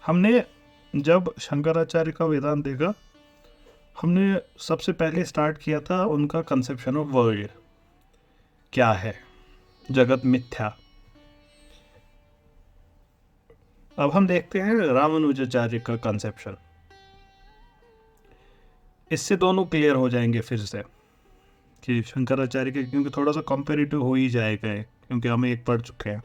हमने जब शंकराचार्य का वेदांत देखा, हमने सबसे पहले स्टार्ट किया था उनका कंसेप्शन ऑफ वर्ल्ड क्या है, जगत मिथ्या। अब हम देखते हैं रामानुजाचार्य का कंसेप्शन। इससे दोनों क्लियर हो जाएंगे फिर से कि शंकराचार्य के, क्योंकि थोड़ा सा कंपेरेटिव हो ही जाएगा क्योंकि हम एक पढ़ चुके हैं।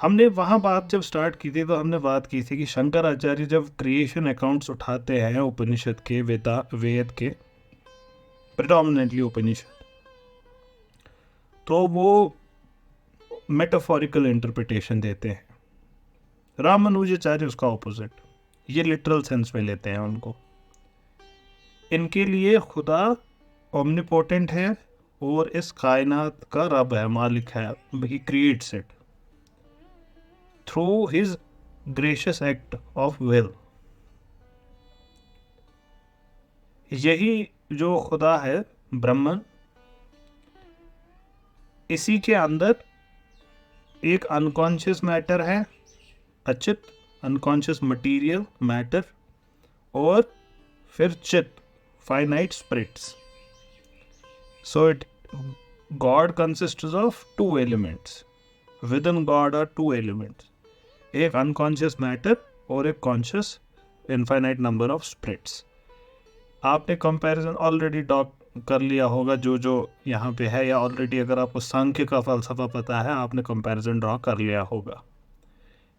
हमने वहाँ बात जब स्टार्ट की थी तो हमने बात की थी कि शंकराचार्य जब क्रिएशन अकाउंट्स उठाते हैं उपनिषद के, वेद के, प्रेडोमिनेंटली उपनिषद, तो वो मेटाफोरिकल इंटरप्रिटेशन देते हैं। रामानुजाचार्य उसका ऑपोजिट, ये लिटरल सेंस में लेते हैं उनको। इनके लिए खुदा ओमनीपोटेंट है और इस कायनात का रब है, मालिक है, he creates it through his gracious act of will. यही जो खुदा है ब्रह्मन, इसी के अंदर एक अनकॉन्शियस मैटर है, अचित, अनकॉन्शियस मटीरियल मैटर, और फिर चित, finite spirits. So it God consists of two elements. Within God are two elements, एक अनकॉन्शियस मैटर और एक conscious infinite number of spirits. आपने कंपैरिजन ऑलरेडी डॉक कर लिया होगा जो जो यहाँ पे है, या ऑलरेडी अगर आपको सांख्य का फलसफा पता है आपने कंपैरिजन ड्रॉ कर लिया होगा।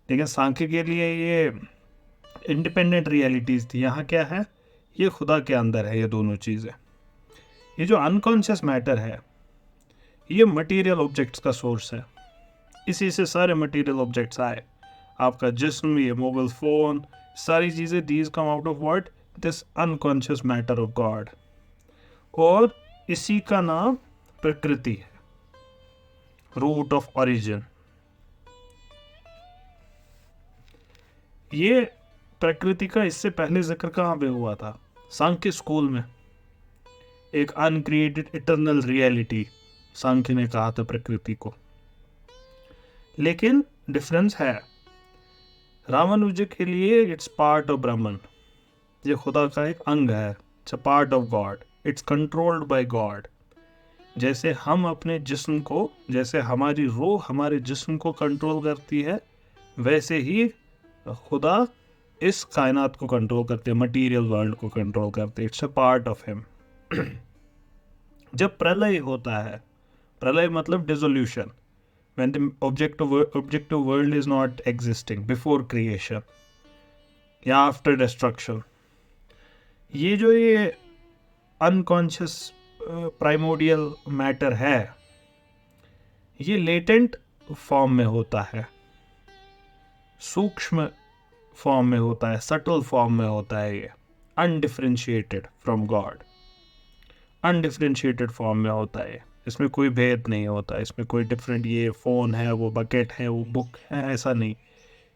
लेकिन सांख्य के लिए ये इंडिपेंडेंट रियलिटीज़ थी, यहाँ क्या है, ये खुदा के अंदर है ये दोनों चीज़ें। ये जो अनकॉन्शियस मैटर है ये मटेरियल ऑब्जेक्ट्स का सोर्स है, इसी से सारे मटेरियल ऑब्जेक्ट्स आए। आपका जिस्म, ये मोबाइल फ़ोन, सारी चीज़ें, these come out of what, this unconscious matter of God. और इसी का नाम प्रकृति है, रूट ऑफ ओरिजिन। ये प्रकृति का इससे पहले जिक्र कहाँ पे हुआ था? सांख्य स्कूल में। एक अनक्रिएटेड इटर्नल रियलिटी सांख्य ने कहा था प्रकृति को। लेकिन डिफरेंस है, रामानुज के लिए इट्स पार्ट ऑफ ब्रह्मन, ये खुदा का एक अंग है, it's a part of God, it's controlled by God. जैसे हम अपने जिस्म को, जैसे हमारी रूह हमारे जिस्म को कंट्रोल करती है, वैसे ही खुदा इस कायनात को कंट्रोल करते हैं, मटेरियल वर्ल्ड को कंट्रोल करते हैं, it's a part of him. जब प्रलय होता है, प्रलय मतलब dissolution, when the objective world is not existing before creation या after destruction, ये जो ये अनकॉन्शियस प्राइमोडियल मैटर है ये लेटेंट फॉर्म में होता है, सूक्ष्म फॉर्म में होता है, सटल फॉर्म में होता है, ये undifferentiated from God, undifferentiated form में होता है। इसमें कोई भेद नहीं होता, इसमें कोई डिफरेंट ये फ़ोन है, वो बकेट है, वो बुक है, ऐसा नहीं,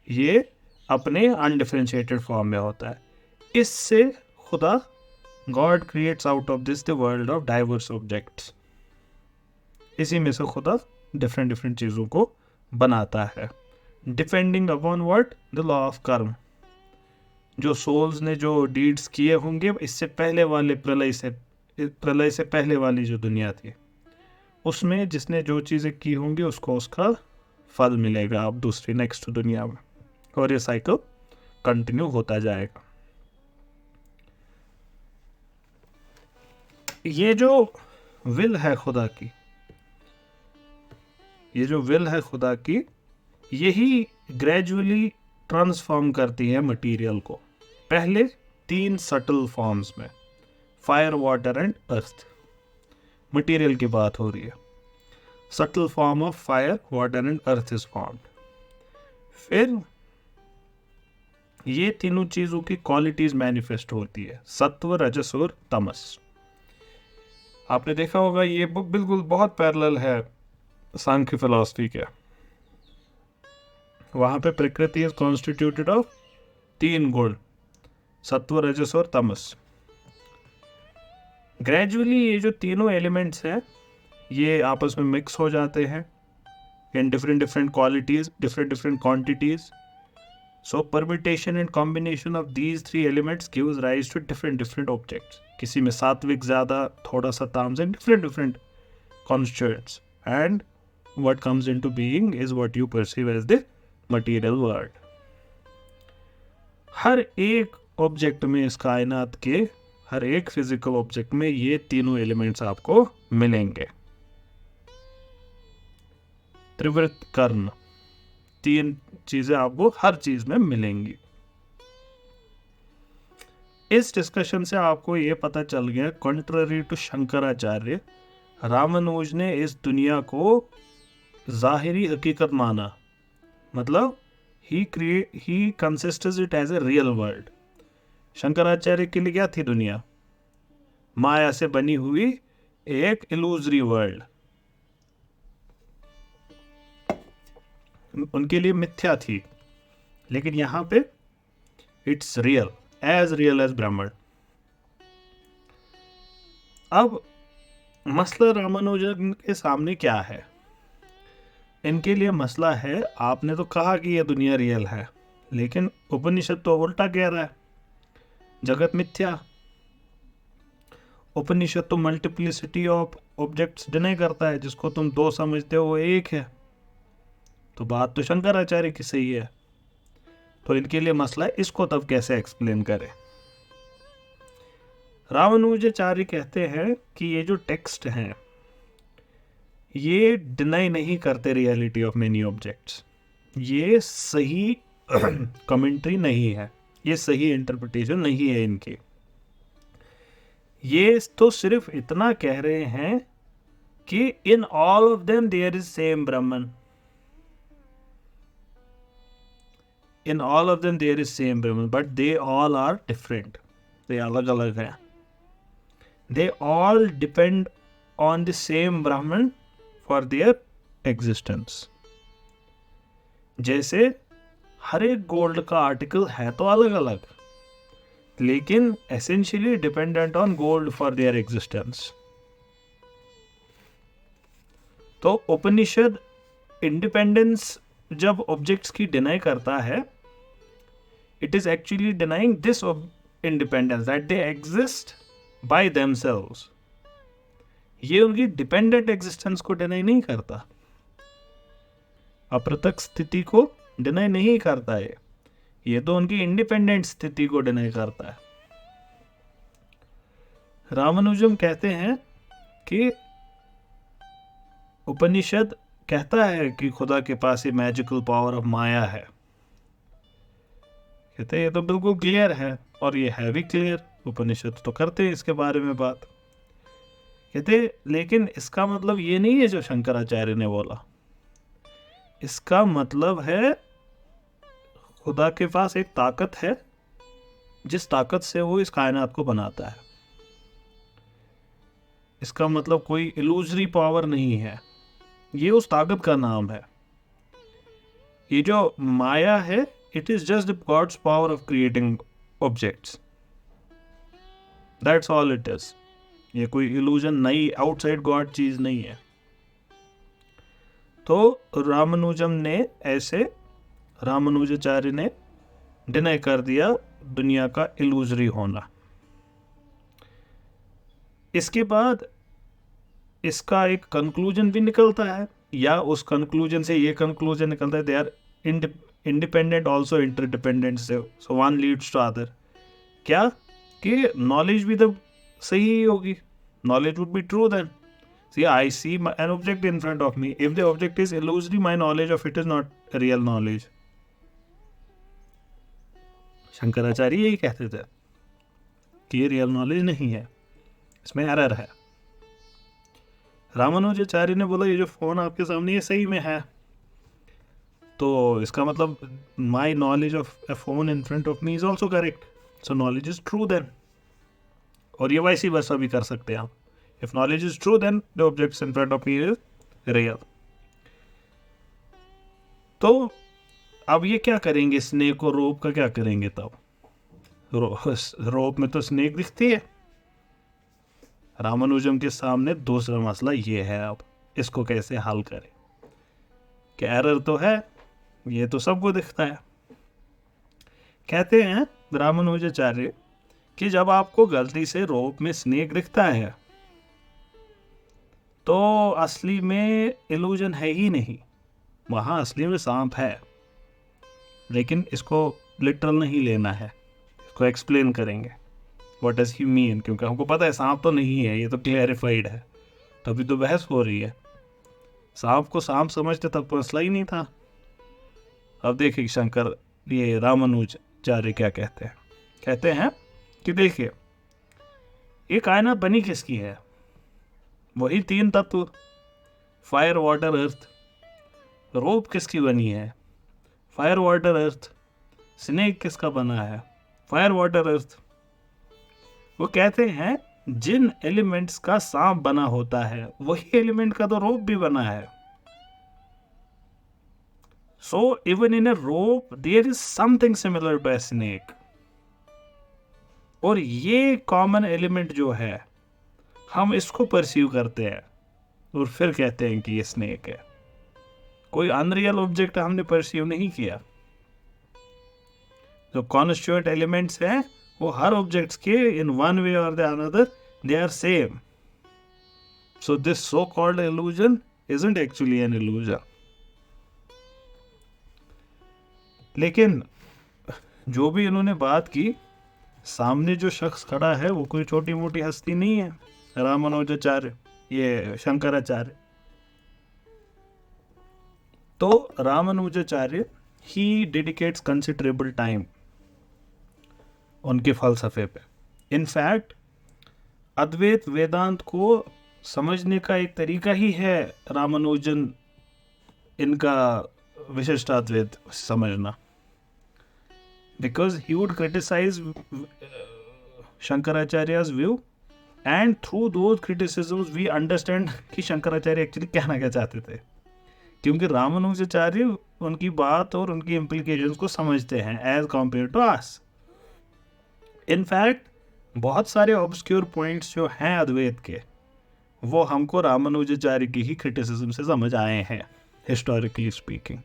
ये अपने अनडिफरेंशिएटेड फॉर्म में होता है। इससे खुदा, God creates out of this the world of diverse objects, इसी में से खुदा डिफरेंट डिफरेंट चीज़ों को बनाता है, depending upon what, the law of कर्म। जो सोल्स ने जो डीड्स किए होंगे इससे पहले वाले प्रलय से पहले वाली जो दुनिया थी, उसमें जिसने जो चीज़ें की होंगी उसको उसका फल मिलेगा अब दूसरी नेक्स्ट दुनिया में, और ये साइकिल कंटिन्यू होता जाएगा। ये जो विल है खुदा की, ये जो विल है खुदा की, यही ग्रेजुअली ट्रांसफॉर्म करती है मटेरियल को। पहले 3 सटल फॉर्म्स में, fire, water and earth, material की बात हो रही है। Subtle form of fire, water and earth is formed. फिर ये तीनों चीजों की क्वालिटीज मैनिफेस्ट होती है, सत्व, रजस और तमस। आपने देखा होगा ये बुक बिल्कुल बहुत पैरेलल है सांख्य फिलॉसफी के। वहां पे प्रकृति इज कॉन्स्टिट्यूटेड ऑफ 3 गुण, सत्व, रजस और तमस। ग्रेजुअली ये जो तीनों एलिमेंट्स हैं ये आपस में मिक्स हो जाते हैं in different different qualities, different different quantities, So permutation and combination of these three elements gives rise to different objects. किसी में सात्विक ज़्यादा, थोड़ा सा तामसिक, different constituents, and what comes into being is what you perceive as the material world. हर एक object में, इस कायनात के हर एक फिजिकल ऑब्जेक्ट में ये तीनों एलिमेंट्स आपको मिलेंगे. त्रिवृत्त कर्ण, तीन चीजें आपको हर चीज में मिलेंगी. इस डिस्कशन से आपको ये पता चल गया, कॉन्ट्ररी टू शंकराचार्य, रामानुज ने इस दुनिया को जाहिरी हकीकत माना. मतलब ही considers it as a real world. Shankaracharya के लिए क्या थी दुनिया? माया से बनी हुई एक इल्यूजरी वर्ल्ड. उनके लिए मिथ्या थी. लेकिन यहां पे इट्स रियल एज ब्रह्मांड. अब मसला रामानुजन के सामने क्या है? इनके लिए मसला है, आपने तो कहा कि यह दुनिया रियल है, लेकिन उपनिषद तो उल्टा कह रहा है, जगत मिथ्या. उपनिषद तो मल्टीप्लिसिटी ऑफ ऑब्जेक्ट्स डिनाई करता है, जिसको तुम दो समझते हो वो एक है. तो बात तो शंकराचार्य की सही है. तो इनके लिए मसला है, इसको तब कैसे एक्सप्लेन करें? रामानुजाचार्य कहते हैं कि ये जो टेक्स्ट हैं ये डिनाई नहीं करते रियलिटी ऑफ मेनी ऑब्जेक्ट्स. ये सही कमेंट्री नहीं है, ये सही इंटरप्रिटेशन नहीं है इनकी. ये तो सिर्फ इतना कह रहे हैं कि in all of them there is same Brahman. In all of them there is same Brahman, but they all are different. ये अलग अलग है. They all depend on the same Brahman for their existence. जैसे हर एक गोल्ड का आर्टिकल है तो अलग अलग, लेकिन essentially dependent on gold for their existence. तो उपनिषद इंडिपेंडेंस जब ऑब्जेक्ट्स की डिनाई करता है, it is actually denying this independence that they exist by themselves. ये उनकी डिपेंडेंट एग्जिस्टेंस को डिनाई नहीं करता, अपृथक स्थिति को डिनाई नहीं करता है. ये तो उनकी इंडिपेंडेंट स्थिति को डिनाई करता है. रामानुजम कहते हैं कि उपनिषद कहता है कि खुदा के पास ये मैजिकल पावर ऑफ माया है. कहते हैं ये तो बिल्कुल क्लियर है, और ये है भी क्लियर. उपनिषद तो करते हैं इसके बारे में बात. कहते लेकिन इसका मतलब ये नहीं है जो शंकराचार्य ने बोला. इसका मतलब है खुदा के पास एक ताकत है, जिस ताकत से वो इस कायनात को बनाता है. इसका मतलब कोई इल्यूजरी पावर नहीं है, ये उस ताकत का नाम है. ये जो माया है, it is just the gods power of creating objects. That's all it is. ये कोई इल्यूजन नई आउटसाइड गॉड चीज नहीं है. तो रामानुजाचार्य ने डिनाई कर दिया दुनिया का इल्यूजरी होना. इसके बाद इसका एक कंक्लूजन भी निकलता है, या उस कंक्लूजन से ये कंक्लूजन निकलता है, they are independent also interdependent. So one leads to other. क्या कि नॉलेज भी तो सही ही होगी. Knowledge would be true then. See, I see an object in front of me. If the object is illusory, my knowledge of it is not real knowledge. Shankaracharya यही कहते थे कि ये रियल नॉलेज नहीं है, इसमें एरर है. रामानुजाचार्य ने बोला ये जो फोन आपके सामने ये सही में है, तो इसका मतलब my knowledge of a phone in front of me is also correct. So knowledge is true then. और ये वैसी वर्सा भी कर सकते हैं आप. If knowledge is true, then the objects in front of me is real. तो अब ये क्या करेंगे, स्नेक और रोप का क्या करेंगे तब? रोप में तो स्नेक दिखती है. रामानुजम के सामने दूसरा मसला ये है, अब इसको कैसे हल करें? कि एरर तो है, ये तो सबको दिखता है. कहते हैं रामानुजाचार्य कि जब आपको गलती से रोप में स्नेक दिखता है तो असली में इल्यूजन है ही नहीं, वहाँ असली में सांप है। लेकिन इसको लिटरल नहीं लेना है, इसको एक्सप्लेन करेंगे व्हाट डज ही मीन, क्योंकि हमको पता है सांप तो नहीं है, ये तो क्लैरिफाइड है, तभी तो बहस हो रही है। सांप को सांप समझते तब तो मसला ही नहीं था। अब देखिए शंकर ये रामानुजाचार्य क्या कहते हैं। कहते हैं कि देखिए ये कायनात बनी किसकी है, वही 3 तत्व फायर वाटर अर्थ। रोप किसकी बनी है, फायर वाटर अर्थ। स्नेक किसका बना है, फायर वाटर अर्थ। वो कहते हैं जिन एलिमेंट्स का सांप बना होता है वही एलिमेंट का तो रोप भी बना है। So even in a rope there is something similar to a snake. और ये कॉमन एलिमेंट जो है हम इसको परसीव करते हैं और फिर कहते हैं कि ये स्नेक है। कोई अनरियल ऑब्जेक्ट हमने परसीव नहीं किया। जो कॉन्स्टिट्यूएंट एलिमेंट्स हैं वो हर ऑब्जेक्ट्स के इन वन वे और the another they are same. So this so called illusion isn't actually an illusion. लेकिन जो भी इन्होंने बात की, सामने जो शख्स खड़ा है वो कोई छोटी मोटी हस्ती नहीं है, रामानुजाचार्य, ये शंकराचार्य। तो रामानुजाचार्य ही डेडिकेट्स कंसिडरेबल टाइम उनके फलसफे पे। इनफैक्ट अद्वैत वेदांत को समझने का एक तरीका ही है रामानुजन इनका विशिष्ट अद्वैत समझना, बिकॉज ही वुड क्रिटिसाइज शंकराचार्य's view and through those criticisms we understand कि शंकराचार्य एक्चुअली कहना क्या चाहते थे, क्योंकि रामानुजाचार्य उनकी बात और उनकी इम्प्लीकेशंस को समझते हैं as compare to us. In fact बहुत सारे ऑब्सक्योर पॉइंट्स जो हैं अद्वैत के वो हमको रामानुजाचार्य की ही क्रिटिसिज्म से समझ आए हैं हिस्टोरिकली स्पीकिंग।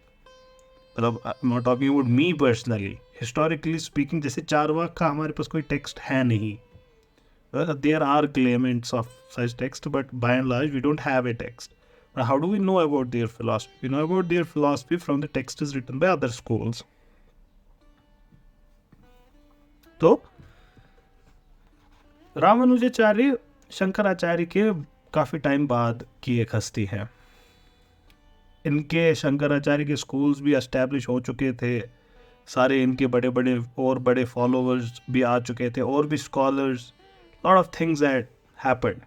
मतलब I am not talking about me personally, historically speaking जैसे चारवाक का हमारे पास कोई टेक्स्ट है नहीं। There are claimants of such text but by and large we don't have a text. How do we know about their philosophy? We know about their philosophy from the texts written by other schools. तो रामानुजाचार्य शंकराचार्य के काफ़ी time बाद की एक हस्ती है। इनके शंकराचार्य के स्कूल्स भी एस्टैब्लिश हो चुके थे, सारे इनके बड़े बड़े और बड़े फॉलोअर्स भी आ चुके थे, और भी scholars, lot of things that happened.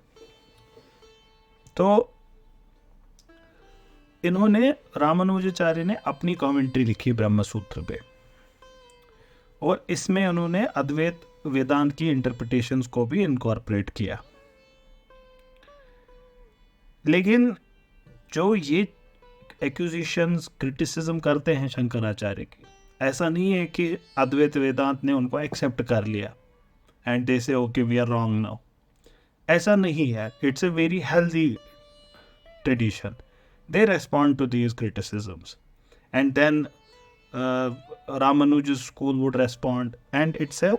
तो इन्होंने रामानुजाचार्य ने अपनी कमेंट्री लिखी ब्रह्मसूत्र पे, और इसमें उन्होंने अद्वैत वेदांत की इंटरप्रिटेशंस को भी इनकॉर्पोरेट किया। लेकिन जो ये एक्यूजिशंस क्रिटिसिज्म करते हैं शंकराचार्य की, ऐसा नहीं है कि अद्वैत वेदांत ने उनको एक्सेप्ट कर लिया and they say okay we are wrong now. ऐसा नहीं है। It's a very healthy tradition. They respond to these criticisms, and then Ramanuja's school would respond, and it's a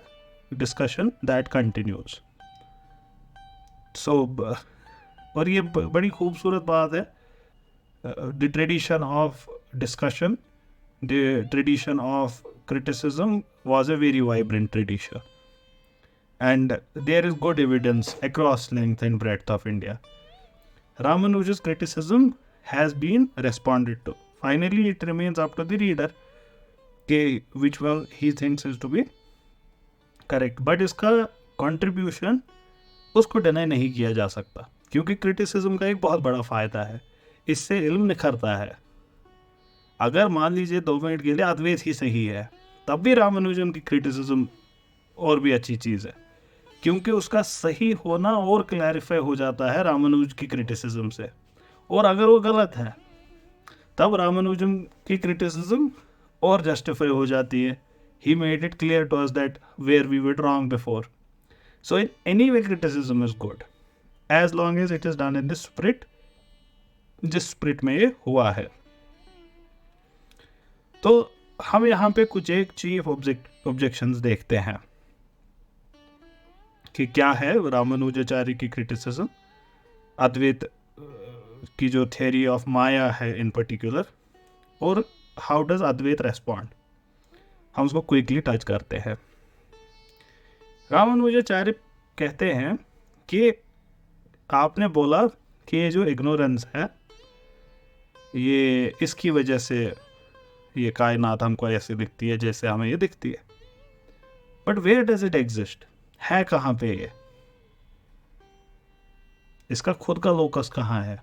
discussion that continues. So, और ये बड़ी खूबसूरत बात है। The tradition of discussion, the tradition of criticism was a very vibrant tradition, and there is good evidence across length and breadth of India. Ramanuja's criticism has been responded to. Finally, it remains up to the reader which one he thinks is to be correct. But इसका contribution उसको deny नहीं किया जा सकता, क्योंकि criticism का एक बहुत बड़ा फ़ायदा है, इससे इल्म निखरता है। अगर मान लीजिए 2 मिनट के लिए अद्वैत ही सही है, तब भी रामानुजन की criticism और भी अच्छी चीज़ है, क्योंकि उसका सही होना और क्लैरिफाई हो जाता है रामानुज की criticism से। और अगर वो गलत है तब रामानुजन की क्रिटिसिज्म और जस्टिफाई हो जाती है। He made it clear to us that where we were wrong before. So in any way criticism is good as long as it is done in this spirit, जिस स्पिरिट में ये हुआ है। तो हम यहाँ पे कुछ एक चीफ ऑब्जेक्शंस देखते हैं कि क्या है रामानुजाचार्य की क्रिटिसिज्म अद्वैत की जो थ्योरी ऑफ माया है इन पर्टिकुलर, और हाउ डज अद्वैत रेस्पॉन्ड। हम उसको क्विकली टच करते हैं। रामानुजाचार्य कहते हैं कि आपने बोला कि ये जो इग्नोरेंस है ये इसकी वजह से ये कायनात हमको ऐसे दिखती है जैसे हमें ये दिखती है, but where does it exist, है कहाँ पे ये, इसका खुद का लोकस कहाँ है।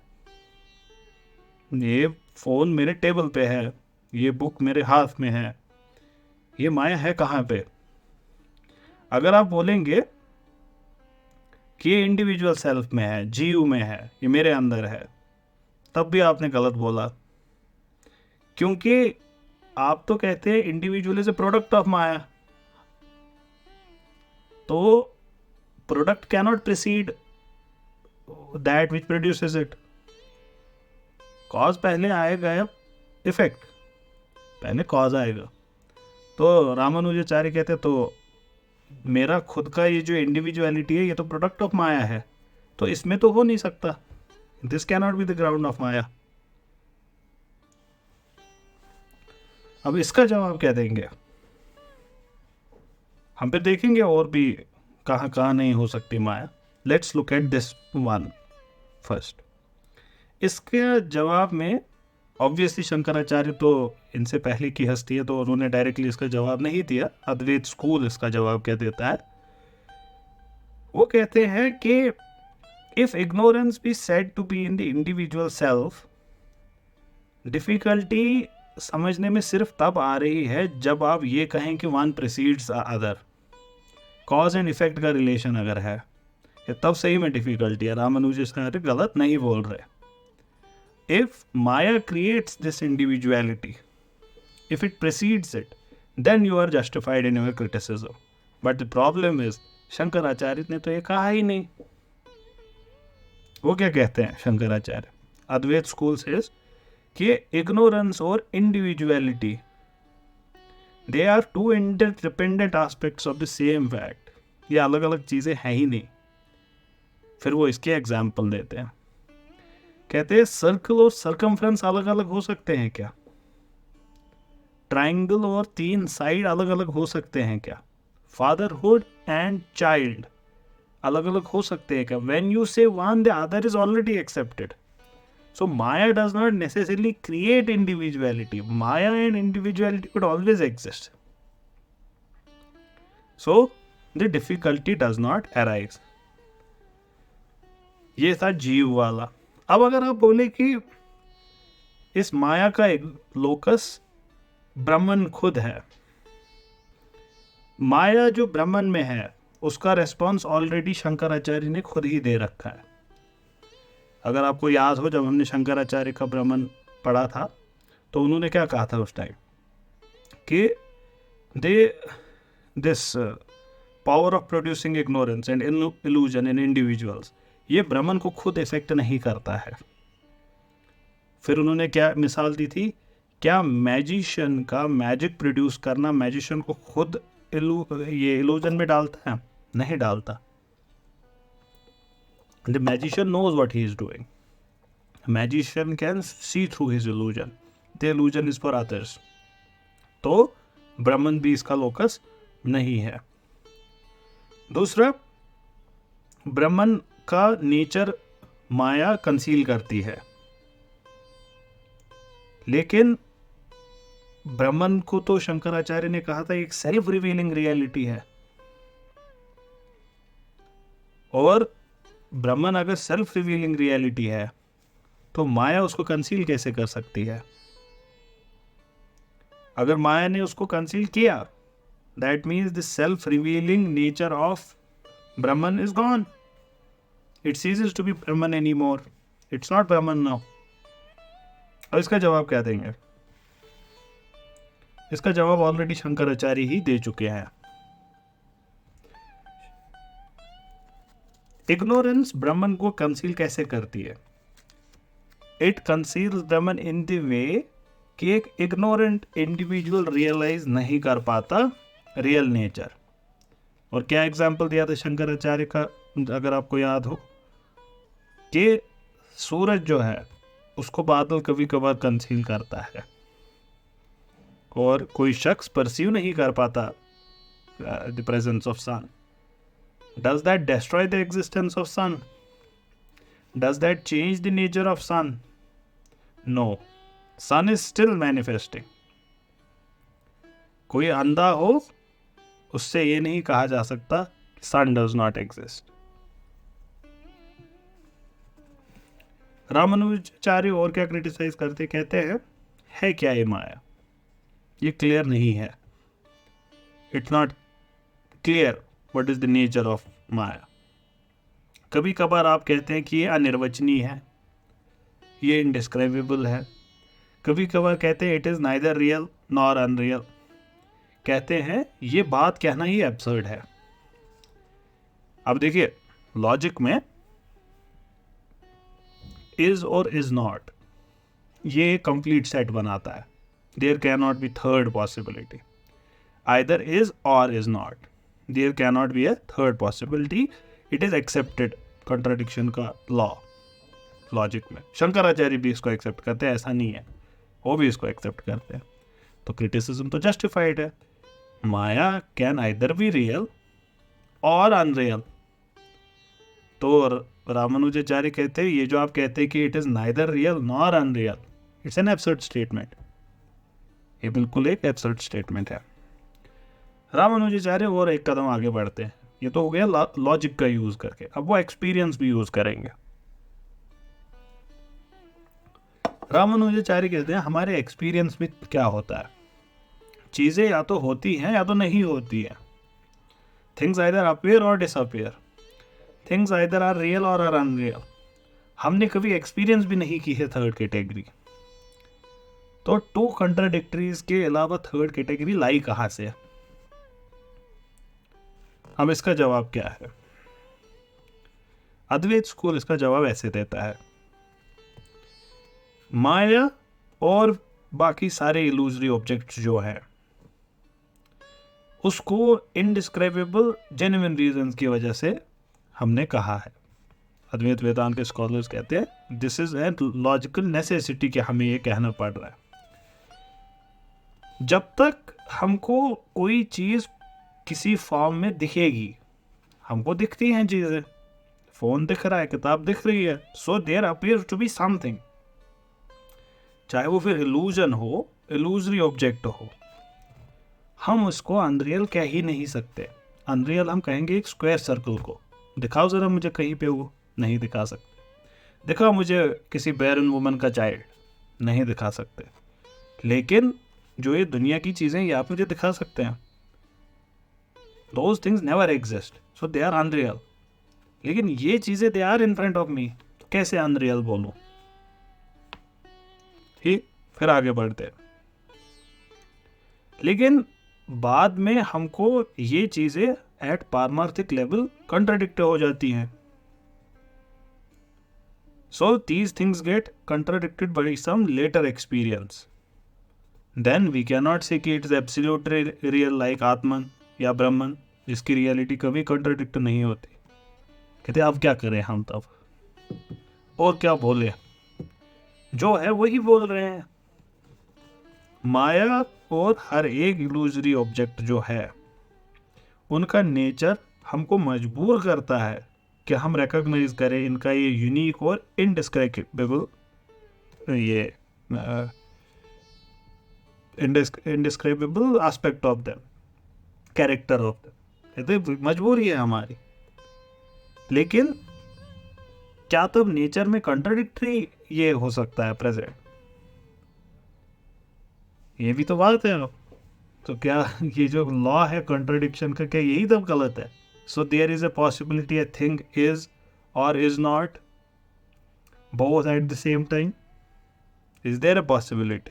ये फोन मेरे टेबल पे है, ये बुक मेरे हाथ में है, ये माया है कहाँ पे। अगर आप बोलेंगे कि ये इंडिविजुअल सेल्फ में है, जीव में है, ये मेरे अंदर है, तब भी आपने गलत बोला, क्योंकि आप तो कहते हैं individual is a product of maya. तो product cannot precede that which produces it. Cause पहले आएगा या इफेक्ट, पहले कॉज आएगा। तो रामानुजाचार्य कहते तो मेरा खुद का ये जो इंडिविजुअलिटी है ये तो प्रोडक्ट ऑफ माया है, तो इसमें तो हो नहीं सकता, this cannot be the ground of maya. अब इसका जवाब क्या देंगे, हम पे देखेंगे और भी कहाँ कहाँ नहीं हो सकती maya. Let's look at this one first. इसके जवाब में ऑब्वियसली शंकराचार्य तो इनसे पहले की हस्ती है, तो उन्होंने डायरेक्टली इसका जवाब नहीं दिया। अद्वैत स्कूल इसका जवाब क्या देता है, वो कहते हैं कि if ignorance be said to be in the individual self, difficulty समझने में सिर्फ तब आ रही है जब आप ये कहें कि one precedes other, cause and effect का रिलेशन अगर है, तब सही में डिफिकल्टी है। रामानुजाचार्य गलत नहीं बोल रहे। If Maya creates this individuality, if it precedes it, then you are justified in your criticism. But the problem is, Shankaracharya ने तो ये कहा ही नहीं। वो क्या कहते हैं शंकराचार्य, अद्वैत स्कूल सेज कि इग्नोरेंस और individuality they are two interdependent aspects of the same fact. ये अलग अलग चीज़ें हैं ही नहीं। फिर वो इसके एग्जाम्पल देते हैं, कहते हैं सर्कल और सर्कमफ्रेंस अलग अलग हो सकते हैं क्या, ट्राइंगल और 3 साइड अलग अलग हो सकते हैं क्या, फादरहुड एंड चाइल्ड अलग अलग हो सकते हैं क्या। व्हेन यू से one the other is already accepted. So Maya does not necessarily create individuality, Maya and individuality could always exist, so the difficulty does not arise. ये था जीव वाला। अब अगर आप बोले कि इस माया का एक लोकस ब्रह्मन खुद है, माया जो ब्रह्मन में है उसका रेस्पॉन्स ऑलरेडी शंकराचार्य ने खुद ही दे रखा है। अगर आपको याद हो, जब हमने शंकराचार्य का ब्रह्मन पढ़ा था तो उन्होंने क्या कहा था उस टाइम कि this power of producing ignorance and illusion in individuals, ये ब्रह्मन को खुद इफेक्ट नहीं करता है। फिर उन्होंने क्या मिसाल दी थी, क्या मैजिशियन का मैजिक प्रोड्यूस करना मैजिशियन को खुद ये इल्यूजन में डालता है, नहीं डालता। The magician knows what he is doing, magician can see through his illusion, the illusion is for others. तो ब्रह्मन भी इसका लोकस नहीं है। दूसरा, ब्रह्मन का नेचर माया कंसील करती है, लेकिन ब्रह्मन को तो शंकराचार्य ने कहा था एक सेल्फ रिवीलिंग रियलिटी है, और ब्रह्मन अगर सेल्फ रिवीलिंग रियलिटी है तो माया उसको कंसील कैसे कर सकती है। अगर माया ने उसको कंसील किया, that means the self revealing nature of Brahman is gone, it ceases to be Brahman anymore, it's not Brahman now। और इसका जवाब क्या देंगे, इसका जवाब ऑलरेडी शंकराचार्य ही दे चुके हैं। इग्नोरेंस ब्रह्मन को कंसील कैसे करती है, it conceals Brahman in the way कि एक इग्नोरेंट इंडिविजुअल रियलाइज नहीं कर पाता रियल नेचर। और क्या एग्जाम्पल दिया था शंकराचार्य का, अगर आपको याद हो, कि सूरज जो है उसको बादल कभी कभार कंसील करता है और कोई शख्स परसीव नहीं कर पाता the presence of sun. Does that destroy the existence of sun? Does that change the nature of sun? No, sun is still manifesting. कोई अंधा हो उससे ये नहीं कहा जा सकता sun does not exist. Ramanujacharya और क्या क्रिटिसाइज करते, कहते हैं है क्या ये माया, ये क्लियर नहीं है, it's not clear what is the nature of maya. कभी कभार आप कहते हैं कि ये अनिर्वचनीय है, ये इनडिस्क्राइबेबल है। कभी कभार कहते हैं it is neither real nor unreal. कहते हैं ये बात कहना ही एब्सर्ड है। अब देखिए, लॉजिक में इज और इज नॉट ये कंप्लीट सेट बनाता है। There can not be third possibility, either is और is not. There can not be a third possibility, it is accepted contradiction का लॉ लॉजिक में। शंकराचार्य भी इसको एक्सेप्ट करते हैं, ऐसा नहीं है, वो भी इसको एक्सेप्ट करते हैं। तो क्रिटिसिज्म तो जस्टिफाइड है। माया कैन आइदर बी रियल और अनरियल। तो रामानुजाचार्य कहते हैं ये जो आप कहते हैं कि it is neither real nor unreal, it's an absurd statement. ये बिल्कुल एक एब्सर्ड स्टेटमेंट है। रामानुजाचार्य और एक कदम आगे बढ़ते हैं। ये तो हो गया लॉजिक का यूज करके, अब वो एक्सपीरियंस भी यूज करेंगे। रामानुजाचार्य कहते हैं हमारे एक्सपीरियंस में क्या होता है, चीजें या तो होती हैं या तो नहीं होती हैं। थिंग्स आइदर अपीयर और disappear, things either are real और आर अनरियल। हमने कभी एक्सपीरियंस भी नहीं की है थर्ड कैटेगरी। तो टू कंट्राडिक्टरीज के अलावा थर्ड कैटेगरी लाई कहां से? अब इसका जवाब क्या है? अद्वैत स्कूल इसका जवाब ऐसे देता है, माया और बाकी सारे इल्यूजरी ऑब्जेक्ट्स जो है उसको इनडिस्क्राइबेबल जेन्युइन रीजंस की वजह से हमने कहा है। अद्वैत वेदांत के स्कॉलर्स कहते हैं this is a logical necessity कि हमें ये कहना पड़ रहा है। जब तक हमको कोई चीज किसी फॉर्म में दिखेगी, हमको दिखती हैं चीजें, फोन दिख रहा है, किताब दिख रही है, so there appears to be something. चाहे वो फिर इल्यूजन हो, इल्यूजरी ऑब्जेक्ट हो, हम उसको अनरियल कह ही नहीं सकते। अनरियल हम कहेंगे एक स्क्वायर सर्कल को, दिखाओ जरा मुझे कहीं पे, वो नहीं दिखा सकते। दिखाओ मुझे किसी बैरन वुमन का चाइल्ड, नहीं दिखा सकते। लेकिन जो ये दुनिया की चीजें ये आप मुझे दिखा सकते हैं। Those things never exist, so they are unreal. लेकिन ये चीजें they are in front of me, तो कैसे अनरियल बोलूं? ठीक, फिर आगे बढ़ते हैं। लेकिन बाद में हमको ये चीजें एट पारमार्थिक लेवल कंट्राडिक्ट हो जाती हैं। So these things get contradicted by some later experience. Then we can not say कि it is absolute real like atman या ब्रह्मन, जिसकी रियलिटी कभी कंट्राडिक्ट नहीं होती। कहते अब क्या करें हम तब, और क्या बोले, जो है वही बोल रहे हैं। माया और हर एक इल्यूजरी ऑब्जेक्ट जो है उनका नेचर हमको मजबूर करता है कि हम रिकॉग्नाइज करें इनका ये यूनिक और इनडिस्क्राइबेबल, ये indescribable aspect of them, character of them. ये तो मजबूरी है हमारी। लेकिन क्या तब नेचर में कंट्राडिक्टरी ये हो सकता है प्रेजेंट? ये भी तो बात है। तो क्या ये जो लॉ है कंट्राडिक्शन का, क्या यही तब गलत है? So there is a possibility, a thing is और is not both at the same time. Is there a possibility?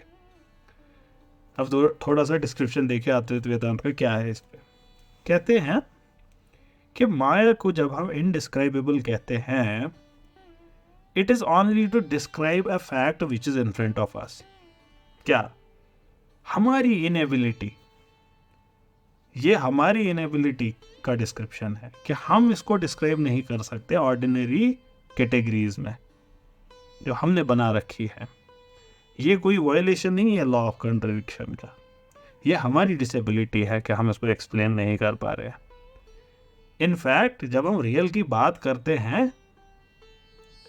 अब थोड़ा सा डिस्क्रिप्शन देखिए अद्वैत वेदांत का क्या है इस पे। कहते हैं कि माया को जब हम इनडिस्क्राइबेबल कहते हैं, it is only to describe a fact which is in front of us. क्या? हमारी इनएबिलिटी, ये हमारी इनएबिलिटी का डिस्क्रिप्शन है कि हम इसको डिस्क्राइब नहीं कर सकते ऑर्डिनरी कैटेगरीज में जो हमने बना रखी है। ये कोई वायलेशन नहीं है लॉ ऑफ कंट्रडिक्शन का, ये हमारी डिसेबिलिटी है कि हम इसको एक्सप्लेन नहीं कर पा रहे हैं। इनफैक्ट जब हम रियल की बात करते हैं,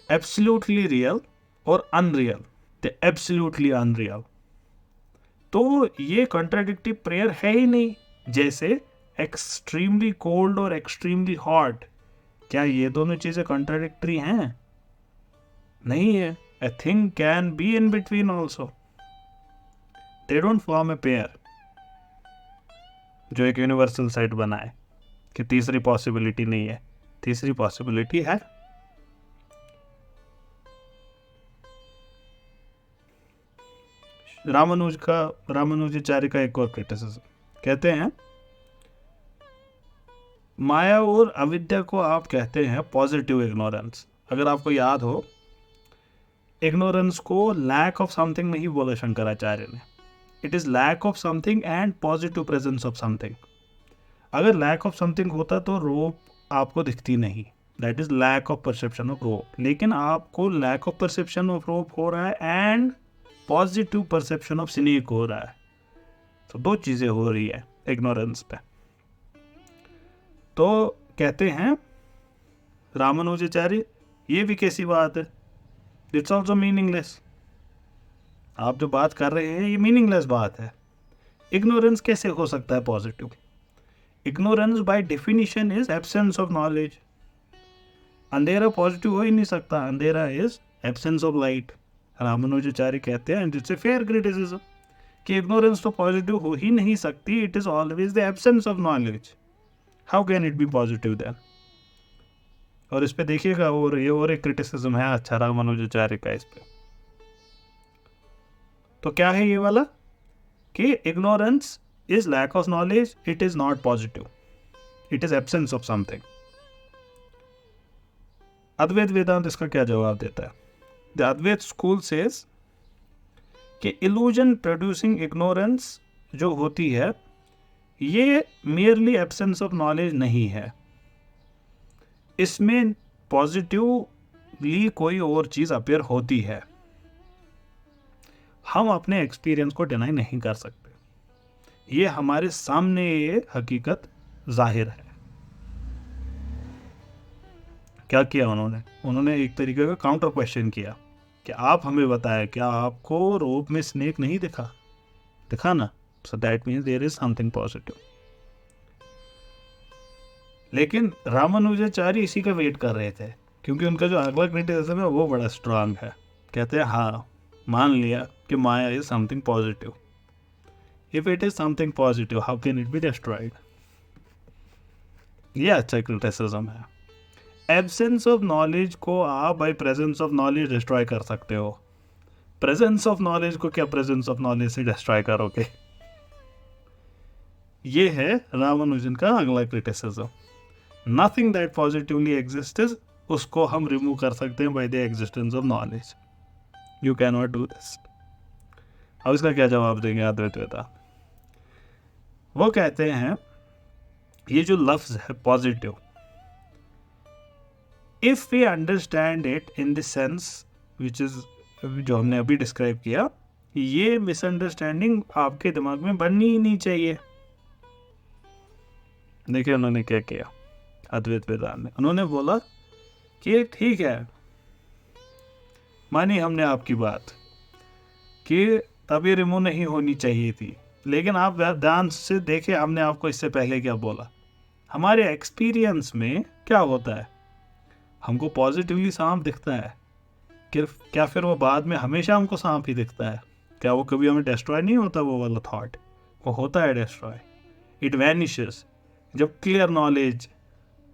एब्सोल्युटली रियल और अनरियल, द एब्सोल्युटली अनरियल, तो ये कॉन्ट्राडिक्टिव प्रेयर है ही नहीं। जैसे एक्सट्रीमली कोल्ड और एक्सट्रीमली हॉट, क्या ये दोनों चीजें कॉन्ट्राडिक्टरी हैं? नहीं है। A thing can be in between also. They don't form a pair. जो एक यूनिवर्सल सेट बनाए कि तीसरी पॉसिबिलिटी नहीं है, तीसरी पॉसिबिलिटी है। रामानुजाचार्य का एक और क्रिटिसिज्म, कहते हैं माया और अविद्या को आप कहते हैं पॉजिटिव इग्नोरेंस। अगर आपको याद हो, इग्नोरेंस को लैक ऑफ समथिंग नहीं बोला शंकराचार्य ने, it is lack of something and positive presence of something. अगर लैक ऑफ समथिंग होता तो रोप आपको दिखती नहीं, that is lack of perception of rope. लेकिन आपको lack of perception of rope हो रहा है and positive perception of snake हो रहा है, तो दो चीजें हो रही है इग्नोरेंस पे। तो कहते हैं रामानुजाचार्य, ये भी कैसी बात है, इट्स ऑल्सो मीनिंगलेस। आप जो बात कर रहे हैं ये मीनिंगलेस बात है। इग्नोरेंस कैसे हो सकता है positive? Ignorance by definition is absence of knowledge. अंधेरा पॉजिटिव हो ही नहीं सकता, अंधेरा is absence of light. Ramanujacharya कहते हैं, and it's a fair criticism, कि इग्नोरेंस तो पॉजिटिव हो ही नहीं सकती, it is always the absence of knowledge. How can it be positive then? और इस पे देखिएगा, और ये और एक क्रिटिसिज्म है अच्छा रामानुजाचार्य का इस पे। तो क्या है ये वाला कि ignorance is lack of knowledge, it is not positive, it is absence of something. Advaita Vedanta इसका क्या जवाब देता है? द अद्वैत स्कूल सेज कि इल्यूजन प्रोड्यूसिंग इग्नोरेंस जो होती है ये मेयरली एब्सेंस ऑफ नॉलेज नहीं है, इसमें पॉजिटिवली कोई और चीज अपेयर होती है। हम अपने एक्सपीरियंस को डिनाई नहीं कर सकते, ये हमारे सामने ये हकीकत जाहिर है। क्या किया उन्होंने एक तरीके का काउंटर क्वेश्चन किया कि आप हमें बताएं, क्या आपको रोप में स्नेक नहीं दिखा ना, so that means there is something positive. लेकिन रामानुजाचार्य इसी का वेट कर रहे थे, क्योंकि उनका जो अगला क्रिटिसिज्म है वो बड़ा स्ट्रांग है। कहते हैं हाँ, मान लिया कि maya is something positive, if it is something positive how can it be destroyed? ये अच्छा क्रिटिसिज्म है। एब्सेंस ऑफ नॉलेज को आप by presence of knowledge destroy कर सकते हो, प्रेजेंस ऑफ नॉलेज को क्या प्रेजेंस ऑफ नॉलेज से डिस्ट्रॉय करोगे? ये है रामानुजन का अगला criticism. Nothing that positively exists, उसको हम रिमूव कर सकते हैं by the existence of knowledge. You can not do this. अब इसका क्या जवाब देंगे अद्वैत वेदांत? वो कहते हैं ये जो लफ्ज है positive, if we understand it in the sense which is, जो हमने अभी डिस्क्राइब किया, ये मिसअंडरस्टैंडिंग आपके दिमाग में बननी ही नहीं चाहिए। देखिए उन्होंने क्या किया अद्वैत वेदांत ने, उन्होंने बोला कि ठीक है, मानी हमने आपकी बात कि तब ये रिमूव नहीं होनी चाहिए थी, लेकिन आप ध्यान से देखें हमने आपको इससे पहले क्या बोला। हमारे एक्सपीरियंस में क्या होता है, हमको पॉजिटिवली सांप दिखता है, क्या फिर वो बाद में हमेशा हमको सांप ही दिखता है? क्या वो कभी हमें डिस्ट्रॉय नहीं होता? वो वाला थॉट वो होता है डिस्ट्रॉय, इट वैनिशेस जब क्लियर नॉलेज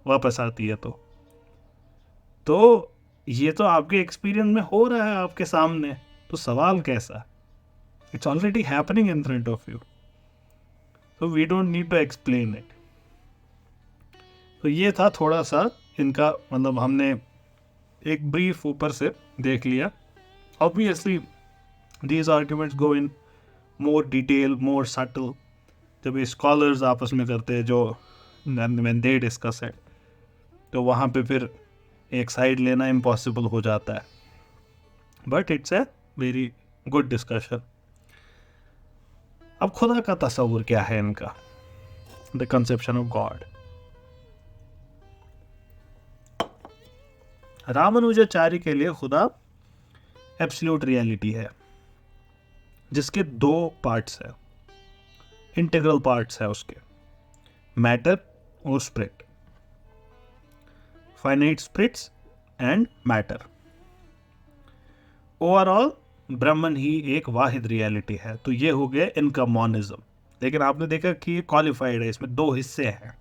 वापस आती है। तो ये तो आपके एक्सपीरियंस में हो रहा है आपके सामने, तो सवाल कैसा? It's already happening in front of you, तो we don't need to explain it. तो ये था थोड़ा सा इनका, मतलब हमने एक ब्रीफ ऊपर से देख लिया। Obviously these arguments go in more detail, more subtle, जब ये स्कॉलर्स आपस में करते हैं जो when they discuss it, तो वहाँ पे फिर एक साइड लेना इम्पॉसिबल हो जाता है. But it's a very good discussion. अब खुदा का तस्वुर क्या है इनका, the conception of God. Ramanujacharya के लिए खुदा एब्सोल्यूट रियलिटी है, जिसके दो पार्ट्स है, इंटीग्रल पार्ट्स है उसके, मैटर और spirit, finite spirits and matter. Overall Brahman ही एक वाहिद रियलिटी है. तो ये हो गया इनका मॉनिज्म. लेकिन आपने देखा कि ये क्वालिफाइड है, इसमें दो हिस्से हैं.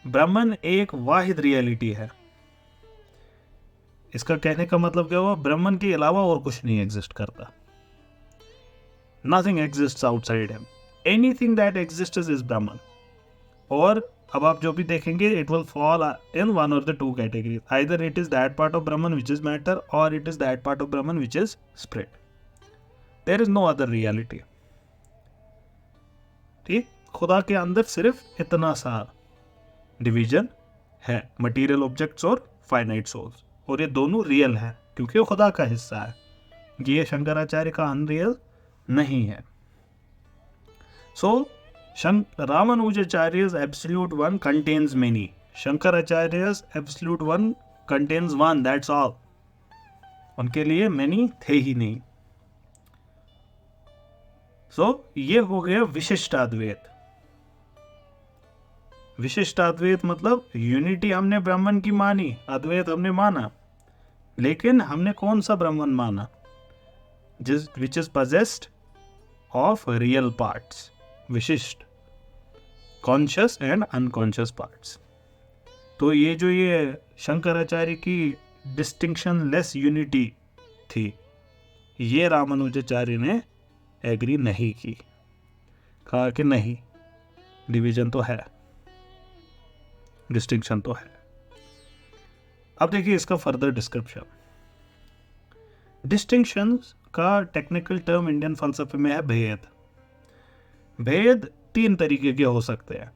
ब्रह्मन एक वाहिद रियलिटी है. इसका कहने का मतलब क्या हुआ, ब्रह्मन के अलावा और कुछ नहीं एग्जिस्ट करता. Nothing exists outside him. Anything that exists is Brahman. और अब आप जो भी देखेंगे, it will fall in one or the two categories. Either it is that part of Brahman which is matter, or it is that part of Brahman which is spirit. There is no other reality. ठीक, खुदा के अंदर सिर्फ इतना सा division है, material objects और finite souls, और ये दोनों रियल है क्योंकि वो खुदा का हिस्सा है. ये शंकराचार्य का अनरियल नहीं है. सो Ramanujacharya's absolute one contains many. Shankaracharya's absolute one contains one, that's all. उनके लिए many थे ही नहीं. So ये हो गया विशिष्ट अद्वैत. विशिष्ट अद्वैत मतलब यूनिटी हमने ब्रह्मन की मानी, अद्वैत हमने माना, लेकिन हमने कौन सा ब्रह्मन माना, which is possessed of real parts, विशिष्ट, कॉन्शियस एंड अनकॉन्शियस पार्ट्स. तो ये जो ये शंकराचार्य की डिस्टिंक्शन लेस यूनिटी थी, ये रामानुजाचार्य ने एग्री नहीं की. कहा कि नहीं, डिवीजन तो है, डिस्टिंक्शन तो है. अब देखिए इसका फर्दर डिस्क्रिप्शन. डिस्टिंक्शन का टेक्निकल टर्म इंडियन फलसफे में है भेद. भेद तीन तरीके के हो सकते हैं.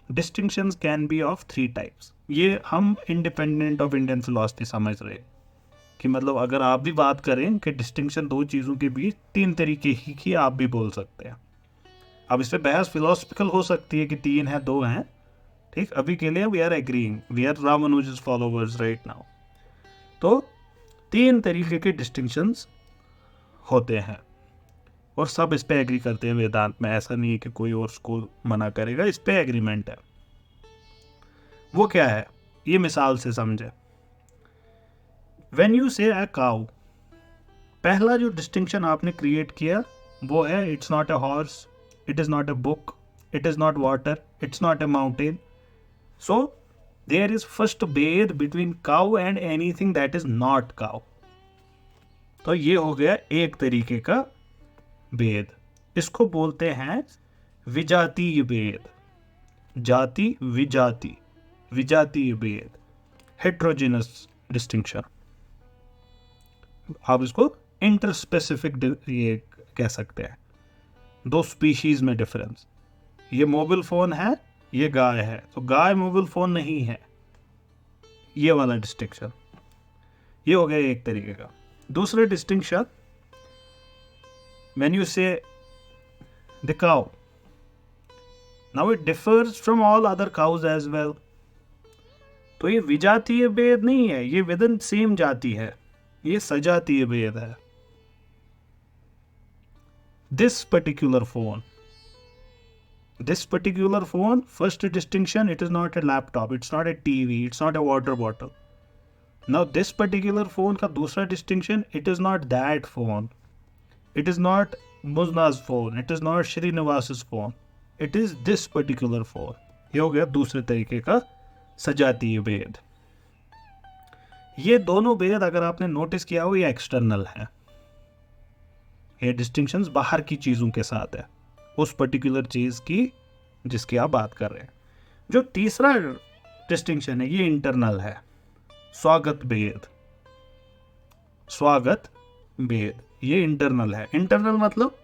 Distinctions can be of 3 types. ये हम इंडिपेंडेंट ऑफ इंडियन फिलॉसफी समझ रहे हैं कि मतलब अगर आप भी बात करें कि डिस्टिंक्शन दो चीज़ों के बीच 3 तरीके की आप भी बोल सकते हैं. अब इस पर बहस फिलोसफिकल हो सकती है कि 3 है 2 हैं. ठीक, अभी के लिए we are agreeing, we are Ramanuja's followers right now. तो 3 तरीके के डिस्टिंक्शंस होते हैं और सब इस पे एग्री करते हैं वेदांत में. ऐसा नहीं है कि कोई और स्कूल मना करेगा, इस पे एग्रीमेंट है. वो क्या है, ये मिसाल से समझे. व्हेन यू से अ काउ, पहला जो डिस्टिंक्शन आपने क्रिएट किया वो है it's not a horse, it is not a book, it is not water, it's not a mountain. So there is first bheda between cow and anything that is not cow. तो ये हो गया एक तरीके का भेद. इसको बोलते हैं विजातीय भेद. जाति विजाति, विजातीय भेद, हेट्रोजिनस डिस्टिंक्शन. आप इसको इंटरस्पेसिफिक ये कह सकते हैं. 2 स्पीशीज में डिफरेंस. ये मोबाइल फोन है, ये गाय है, तो गाय मोबाइल फोन नहीं है, ये वाला डिस्टिंक्शन. ये हो गया एक तरीके का. दूसरा distinction, when you say the cow, now it differs from all other cows as well. तो ये विजातीय भेद नहीं है, ये विदिन सेम जाति है, ये सजातीय भेद है. This particular phone, first distinction, it is not a laptop, it's not a TV, it's not a water bottle. Now this particular phone का दूसरा distinction, it is not that phone, it is not Muzna's phone, it is not Srinivas's phone, it is this particular phone. ये हो गया दूसरे तरीके का सजातीय भेद. ये दोनों भेद अगर आपने नोटिस किया हो, ये एक्सटर्नल है. ये डिस्टिंक्शंस बाहर की चीज़ों के साथ है, उस पर्टिकुलर चीज़ की जिसकी आप बात कर रहे हैं. जो तीसरा डिस्टिंक्शन है ये इंटरनल है, स्वागत भेद. स्वागत भेद ये इंटरनल है। इंटरनल मतलब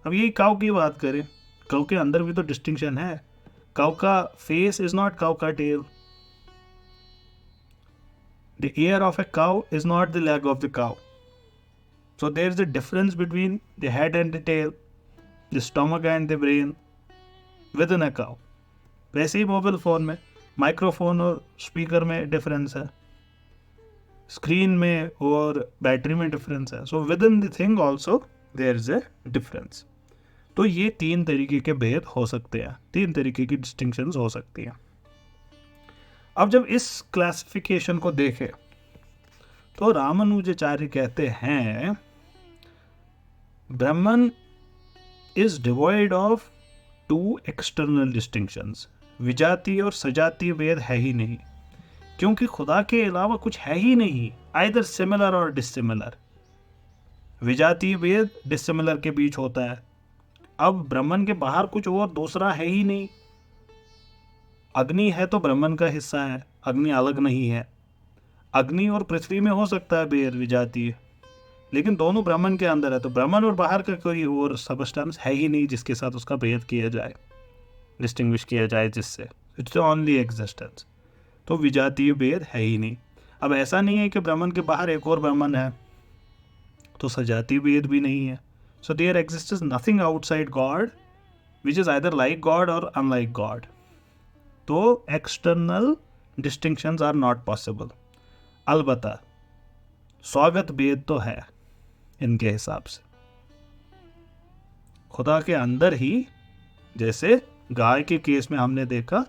अब यही काउ की बात करें, काउ के अंदर भी तो डिस्टिंक्शन है। काउ का फेस इज नॉट काउ का tail, the ear of a cow is not the leg of the cow. So there is a difference between the head and the tail, the stomach and the brain within a cow. वैसे ही mobile phone में microphone और speaker में difference है, screen में और battery में difference है। So within the thing also there is a difference. तो ये 3 तरीके के भेद हो सकते हैं, 3 तरीके की डिस्टिंक्शंस हो सकती हैं। अब जब इस क्लासिफिकेशन को देखें तो रामानुजाचार्य कहते हैं ब्राह्मण is devoid of 2 external distinctions. विजातीय और सजातीय भेद है ही नहीं, क्योंकि खुदा के अलावा कुछ है ही नहीं, आइदर सिमिलर और डिसिमिलर। विजातीय भेद डिसिमिलर के बीच होता है। अब ब्राह्मण के बाहर कुछ और दूसरा है ही नहीं। अग्नि है तो ब्राह्मण का हिस्सा है, अग्नि अलग नहीं है। अग्नि और पृथ्वी में हो सकता है भेद विजातीय, लेकिन दोनों ब्राह्मण के अंदर है। तो ब्राह्मण और बाहर का कोई और सबस्टेंस है ही नहीं जिसके साथ उसका भेद किया जाए, डिस्टिंग्विश किया जाए जिससे। It's only existence. तो विजातीय भेद है ही नहीं। अब ऐसा नहीं है कि ब्राह्मण के बाहर एक और ब्राह्मण है, तो सजातीय भेद भी नहीं है। So there exists nothing outside God which is either like God और अनलाइक गॉड। तो external distinctions are not possible. अलबत्ता स्वागत भेद तो है इनके हिसाब से। खुदा के अंदर ही, जैसे गाय के केस में हमने देखा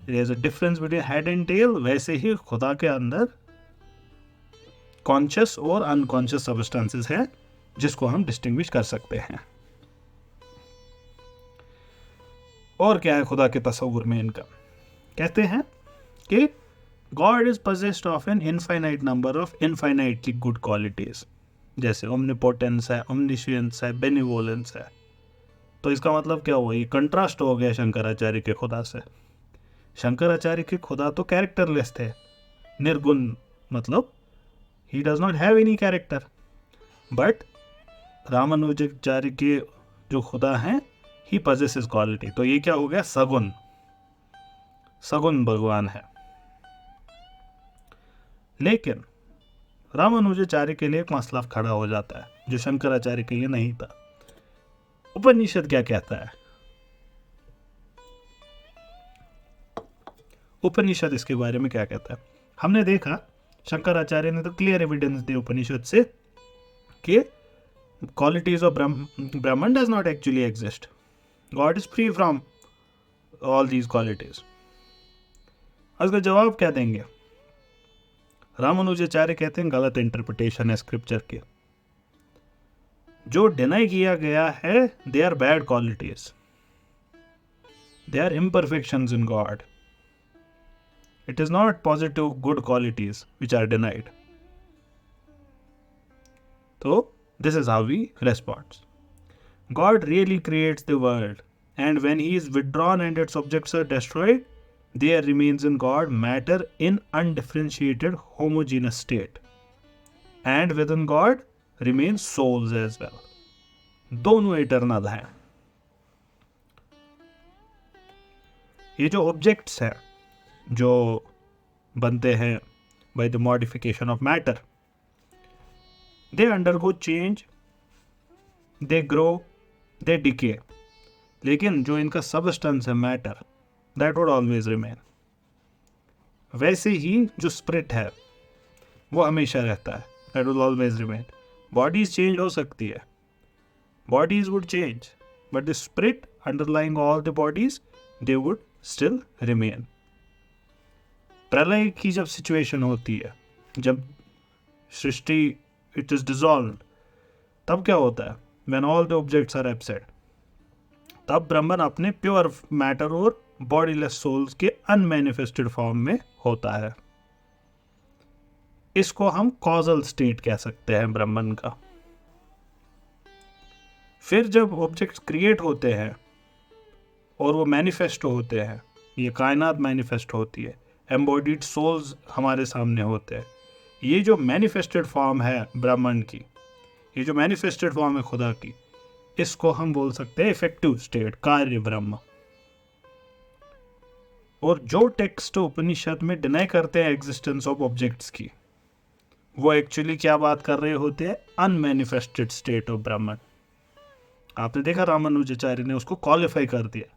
there is a difference between head and tail, वैसे ही खुदा के अंदर कॉन्शियस और अनकॉन्शियस सब्सटेंसेस है जिसको हम डिस्टिंग्विश कर सकते हैं। और क्या है खुदा के तस्वुर में इनका? कहते हैं कि God is possessed of an infinite number of infinitely good qualities, जैसे ओमनिपोटेंस है, ओमनिशियंस है, बेनिवोलेंस है। तो इसका मतलब क्या हुआ? ये कंट्रास्ट हो गया शंकराचार्य के खुदा से। शंकराचार्य के खुदा तो कैरेक्टरलेस थे, निर्गुण, मतलब he does not have any character. But Ramanujacharya के जो खुदा हैं ही possesses क्वालिटी। तो ये क्या हो गया? सगुण, सगुण भगवान है। लेकिन रामानुजाचार्य के लिए एक मसला खड़ा हो जाता है जो शंकराचार्य के लिए नहीं था। उपनिषद क्या कहता है? उपनिषद इसके बारे में क्या कहता है? हमने देखा शंकराचार्य ने तो क्लियर एविडेंस दी उपनिषद से कि qualities of Brahman does not actually exist, God is free from all these qualities. इसका जवाब क्या देंगे? रामानुजाचार्य कहते हैं गलत इंटरप्रिटेशन है स्क्रिप्चर के। जो डिनाई किया गया है they are bad qualities, they are imperfections in God. It is not positive good qualities which are denied. So this is how we respond. God really creates the world, and when he is withdrawn and its objects are destroyed, there remains in God matter in undifferentiated homogeneous state, and within God remains souls as well. दोनों eternal हैं। ये जो objects हैं जो बनते हैं by the modification of matter, they undergo change, they grow, they decay, लेकिन जो इनका सबस्टेंस है matter, that would always remain. वैसे ही जो स्पिरिट है वो हमेशा रहता है, that will always remain. Bodies change हो सकती है, bodies would change, but the spirit underlying all the bodies, they would still remain. प्रलय की जब सिचुएशन होती है, जब सृष्टि it is dissolved, तब क्या होता है? when all the objects are absent, तब ब्रह्मन अपने प्योर मैटर और बॉडीलेस सोल्स के अनमैनिफेस्टेड फॉर्म में होता है। इसको हम कॉजल स्टेट कह सकते हैं ब्रह्मन का। फिर जब ऑब्जेक्ट्स क्रिएट होते हैं और वो मैनिफेस्ट होते हैं, ये कायनात मैनिफेस्ट होती है, एम्बॉडीड सोल्स हमारे सामने होते हैं। ये जो मैनिफेस्टेड फॉर्म है ब्रह्मांड की, ये जो मैनिफेस्टेड फॉर्म है खुदा की, इसको हम बोल सकते हैं इफेक्टिव स्टेट, कार्य ब्रह्म। और जो टेक्स्ट उपनिषद में डिनाई करते हैं एग्जिस्टेंस ऑफ ऑब्जेक्ट्स की, वो एक्चुअली क्या बात कर रहे होते हैं? अनमैनिफेस्टेड स्टेट ऑफ ब्रह्म। आपने देखा रामानुजाचार्य ने उसको क्वालिफाई कर दिया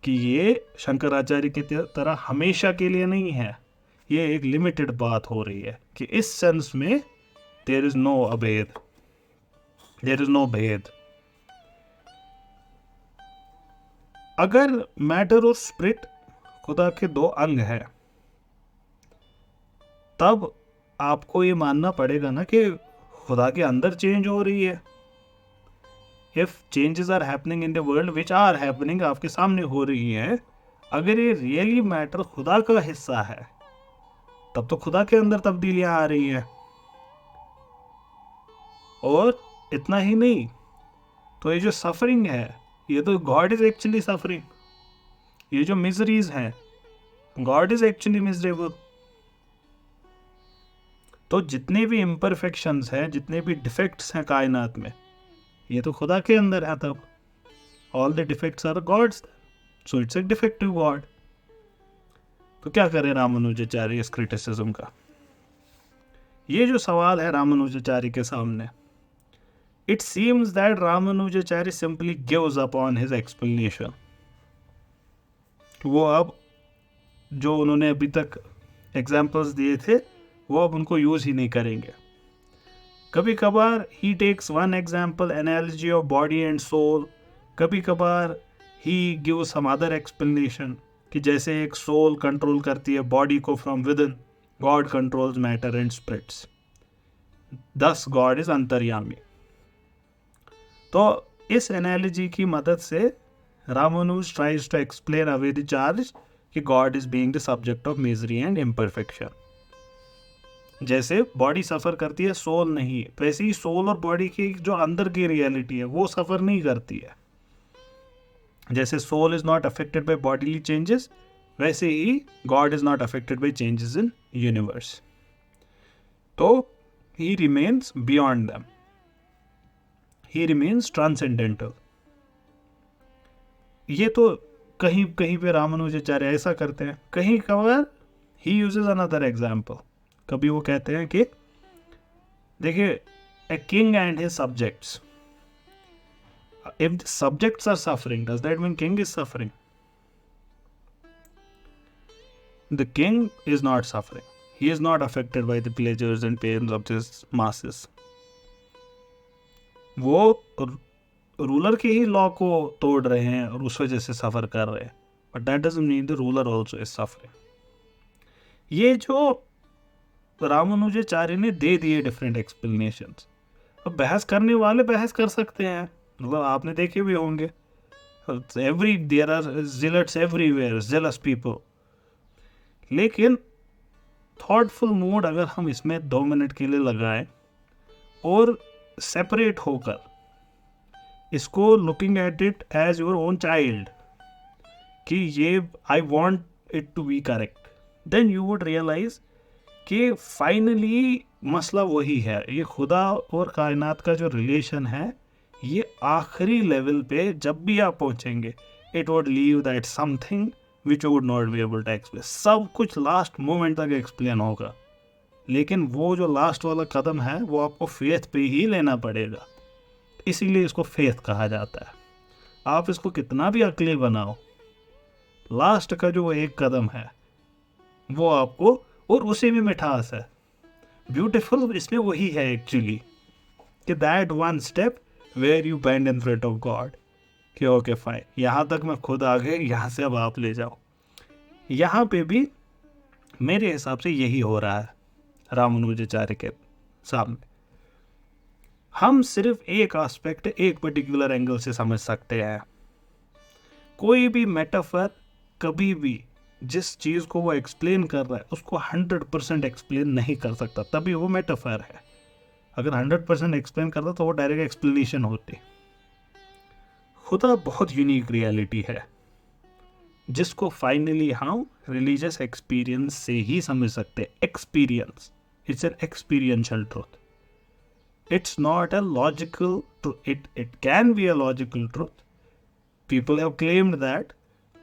कि ये शंकराचार्य की तरह हमेशा के लिए नहीं है, ये एक लिमिटेड बात हो रही है कि इस सेंस में देयर इज नो अभेद, देयर इज नो भेद। अगर मैटर और स्पिरिट खुदा के दो अंग है, तब आपको ये मानना पड़ेगा ना कि खुदा के अंदर चेंज हो रही है। If changes are happening in the world which are happening, आपके सामने हो रही है, अगर ये रियली मैटर खुदा का हिस्सा है, तब तो खुदा के अंदर तब्दीलियां आ रही है। और इतना ही नहीं, तो ये जो सफरिंग है, ये तो गॉड इज एक्चुअली सफरिंग। ये जो मिजरीज हैं, गॉड इज एक्चुअली मिजरेबल। तो जितने भी इम्परफेक्शंस हैं, जितने भी डिफेक्ट्स हैं कायनात में, ये तो खुदा के अंदर है। तब all the defects are God's, so it's a defective God. तो क्या करें रामानुजाचार्य इस क्रिटिसिज्म का? ये जो सवाल है रामानुजाचार्य के सामने, it seems that Ramanujacharya simply gives up on his explanation. वो अब जो उन्होंने अभी तक एग्जाम्पल्स दिए थे, वो अब उनको यूज ही नहीं करेंगे। कभी कभार ही takes one example, analogy of body and soul. कभी कभार ही गिव सम अदर एक्सप्लेनेशन कि जैसे एक सोल कंट्रोल करती है बॉडी को from within, God controls matter and spirits, thus God is antaryami. तो इस एनालॉजी की मदद से Ramanuja tries to explain away the charge कि God is being the subject of misery and imperfection. जैसे बॉडी सफ़र करती है, सोल नहीं, वैसे ही सोल और बॉडी की जो अंदर की रियलिटी है वो सफ़र नहीं करती है। जैसे soul is not affected by bodily changes, वैसे ही God is not affected by changes in universe. तो he remains beyond them, he remains transcendental. ये तो कहीं कहीं पे रामानुजाचार्य ऐसा करते हैं, कहीं कभार ही यूजेस अनदर एग्जाम्पल। कभी वो कहते हैं कि देखिए, a king and his subjects, if the subjects are suffering, does that mean king is suffering? The king is not suffering, he is not affected by the pleasures and pains of this masses. वो ruler के ही law को तोड़ रहे हैं और उस वजह से सफर कर रहे हैं, but that doesn't mean the ruler also is suffering. ये जो रामानुजाचार्य ने दे दिए डिफरेंट एक्सप्लेनेशंस, अब बहस करने वाले बहस कर सकते हैं, मतलब आपने देखे भी होंगे, there are zealots everywhere, jealous people. लेकिन थॉटफुल मूड अगर हम इसमें 2 मिनट के लिए लगाएं और सेपरेट होकर इसको looking at it as your own child कि ये I want it to be correct, then you would realize कि फाइनली मसला वही है। ये खुदा और कायनात का जो रिलेशन है, ये आखिरी लेवल पे जब भी आप पहुंचेंगे, it would leave that something which would not be able to explain. सब कुछ लास्ट मोमेंट तक एक्सप्लेन होगा, लेकिन वो जो लास्ट वाला कदम है वो आपको फेथ पे ही लेना पड़ेगा। इसीलिए इसको फेथ कहा जाता है। आप इसको कितना भी अक्ली बनाओ, लास्ट का जो एक कदम है वो आपको, और उसी में मिठास है, ब्यूटीफुल इसमें वही है एक्चुअली, कि that one step where you bend in front of God, कि ओके फाइन, यहाँ तक मैं खुद आ गए, यहाँ से अब आप ले जाओ। यहाँ पे भी मेरे हिसाब से यही हो रहा है रामानुजाचार्य के सामने। हम सिर्फ एक एस्पेक्ट, एक पर्टिकुलर एंगल से समझ सकते हैं। कोई भी मेटाफर कभी भी जिस चीज़ को वो एक्सप्लेन कर रहा है उसको 100% एक्सप्लेन नहीं कर सकता, तभी वो मेटाफर है। अगर 100% एक्सप्लेन करता तो वो डायरेक्ट एक्सप्लेनेशन होती। खुदा बहुत यूनिक रियलिटी है जिसको फाइनली हम रिलीजियस एक्सपीरियंस से ही समझ सकते हैं। Experience, it's an experiential truth. it's not a logical truth. It can be a logical truth. People have claimed that.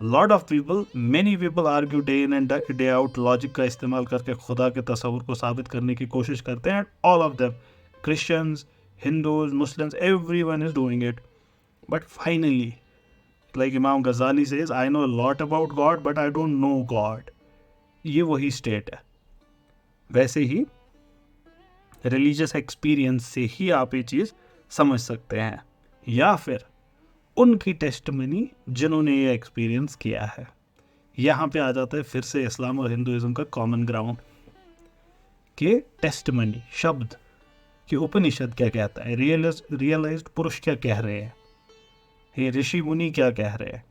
Lot of people, many people argue day in and day out, logic का इस्तेमाल करके खुदा के तस्वुर को साबित करने की कोशिश करते हैं. All of them, Christians, Hindus, Muslims, everyone is doing it. But finally, like Imam Ghazali says, I know a lot about God, but I don't know God. ये वही स्टेट है. वैसे ही रिलीजियस एक्सपीरियंस से ही आप ये चीज़ समझ सकते हैं, या फिर उनकी टेस्टमनी जिन्होंने ये एक्सपीरियंस किया है. यहाँ पे आ जाता है फिर से इस्लाम और हिंदुइज्म का कॉमन ग्राउंड के टेस्टमनी शब्द कि उपनिषद क्या कहता है, रियलाइज्ड पुरुष क्या कह रहे हैं, ये ऋषि मुनि क्या कह रहे हैं.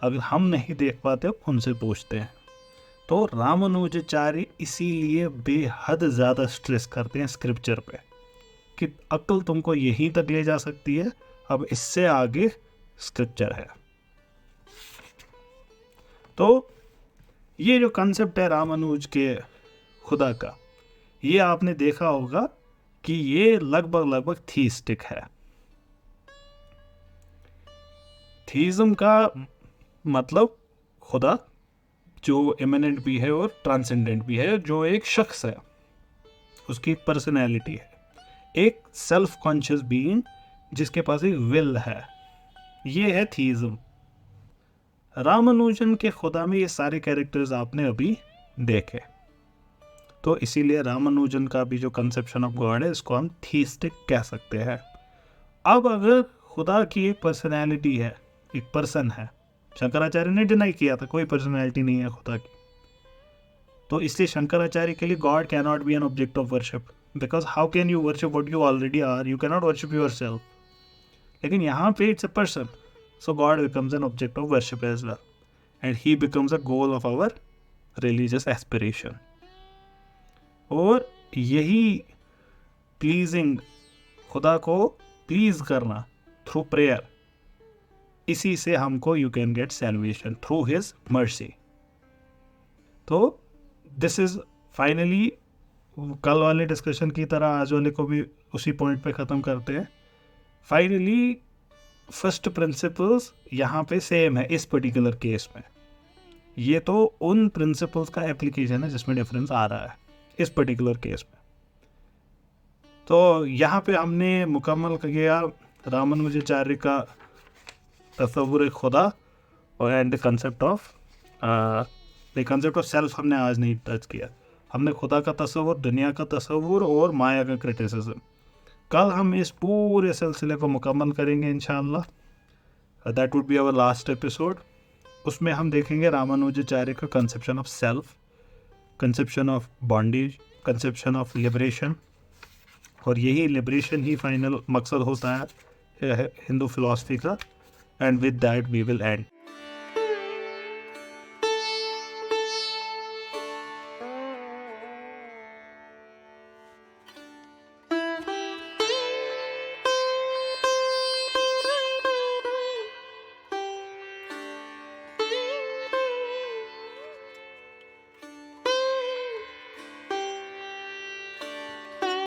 अगर हम नहीं देख पाते उनसे पूछते हैं. तो रामानुजाचार्य इसीलिए बेहद ज़्यादा स्ट्रेस करते हैं स्क्रिप्चर पे कि अक्ल तुमको यहीं तक ले जा सकती है, अब इससे आगे स्क्रिप्चर है. तो ये जो कंसेप्ट है रामानुज के खुदा का, ये आपने देखा होगा कि ये लगभग थीस्टिक है. थीज़म का मतलब खुदा जो इमिनेंट भी है और ट्रांसेंडेंट भी है, जो एक शख्स है, उसकी पर्सनैलिटी है, एक सेल्फ कॉन्शियस बीइंग जिसके पास एक विल है. ये है थीज़म. रामानुजन के खुदा में ये सारे कैरेक्टर्स आपने अभी देखे. तो इसीलिए रामानुजन का भी जो कंसेप्शन ऑफ गॉड है, इसको हम थीस्टिक कह सकते हैं. अब अगर खुदा की एक पर्सनैलिटी है, एक पर्सन है, शंकराचार्य ने डिनाई किया था कोई पर्सनैलिटी नहीं है खुदा की, तो इसलिए शंकराचार्य के लिए God can not be an object of worship, because how can you worship what you already are, you can not worship yourself. लेकिन यहाँ पे it's a person, so God becomes an object of worship as well, and he becomes a goal of our religious aspiration. और यही pleasing, खुदा को please करना through prayer, इसी से हमको you can get salvation through his mercy. तो this is finally, कल वाले डिस्कशन की तरह आज वाले को भी उसी पॉइंट पे ख़त्म करते हैं. फाइनली फर्स्ट प्रिंसिपल्स यहाँ पे सेम है इस पर्टिकुलर केस में. ये तो उन प्रिंसिपल्स का एप्लीकेशन है जिसमें डिफरेंस आ रहा है इस पर्टिकुलर केस में. तो यहाँ पे हमने मुकम्मल किया रामानुजाचार्य का तस्वुर खुदा और and the concept of self हमने आज नहीं टच किया. हमने खुदा का तस्वुर, दुनिया का तस्वुर और माया का क्रिटिसिज्म. कल हम इस पूरे सिलसिले को मुकम्मल करेंगे इंशाअल्लाह. That would be our last episode. उसमें हम देखेंगे रामानुजाचार्य का conception of self, conception of bondage, conception of liberation, और यही लिबरेशन ही फाइनल मकसद होता है हिंदू फिलॉसफी का. And with that we will and.